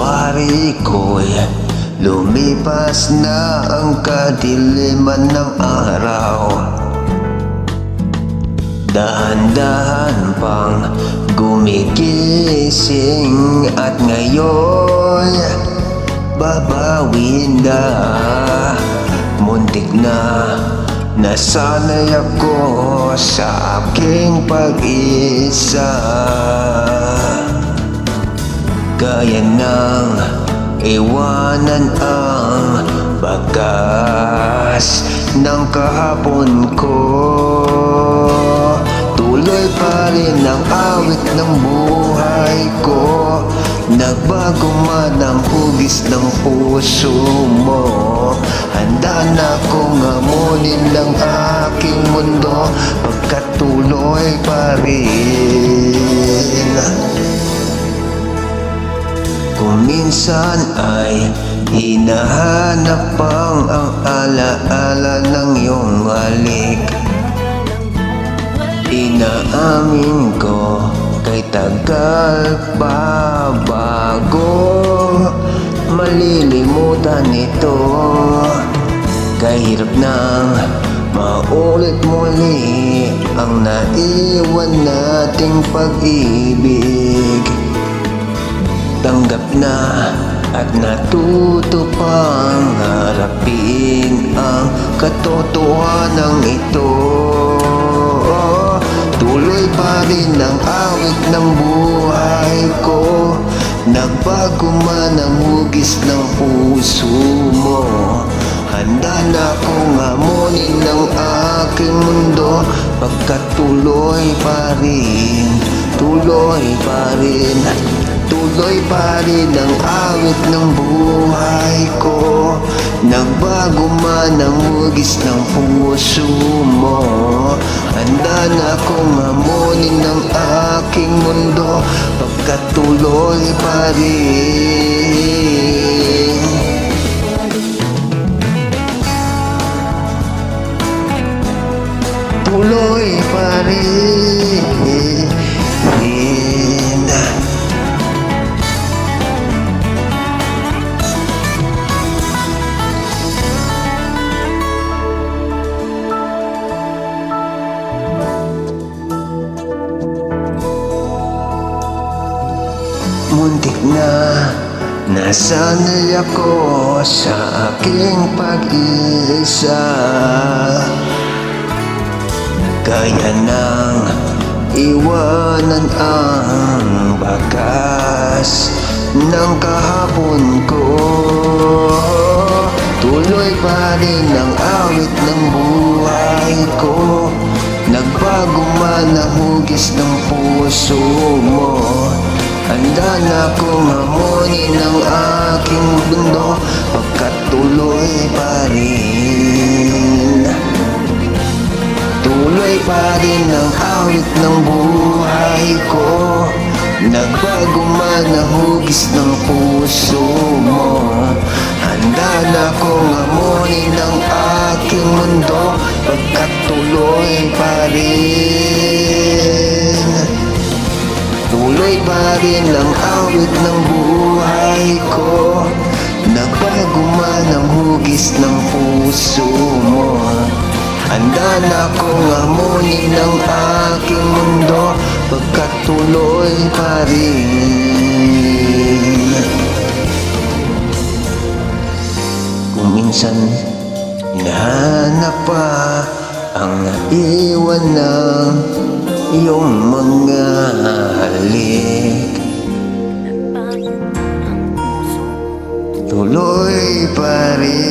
January ko'y lumipas na ang kadiliman ng araw. Dahan-dahan pang gumigising at ngayon babawin na. Muntik na nasanay ako sa aking pag-isa. Kaya nang iwanan ang bagas ng kahapon ko. Tuloy pa rin ang awit ng buhay ko. Nagbago man ang hugis ng puso mo. Handa na akong amunin ng aking mundo, pagkat tuloy pa rin. Kung minsan ay hinahanap pang ang alaala ng iyong halik, inaamin ko kay tagal pa bago malilimutan ito. Kahirap nang maulit muli ang naiwan nating pag-ibig. Tanggap na at natuto pang harapin ang katotohanan ito. Tuloy pa rin ang awit ng buhay ko. Nagbago man ang hugis ng puso mo. Handa na akong amunin ng aking mundo, pagkat tuloy pa rin, tuloy pa rin. Tuloy pa rin ang awit ng buhay ko. Nagbago man ang hugis ng puso mo. Handa na akong amunin ng aking mundo, pagkat tuloy pa rin. Tuloy pa rin. Muntik na nasanay ako sa aking pag-isa. Kaya nang iwanan ang bagas ng kahapon ko. Tuloy pa rin ang awit ng buhay ko. Nagbago man ang hugis ng puso mo. Handa na akong amunin ang aking mundo, pagkat tuloy pa rin. Tuloy pa rin ang awit ng buhay ko. Nagbago man ang hugis ng puso mo. Handa na akong amunin ang aking mundo, pagkat tuloy pa rin. Tuloy pa rin ang awit ng buhay ko. Nagbago man ang hugis ng puso mo. Handa na akong amunin ang aking mundo, pagkat tuloy pa rin. Kung minsan hinahanap pa ang naiwan ng iyong mga halik, tuloy pa rin.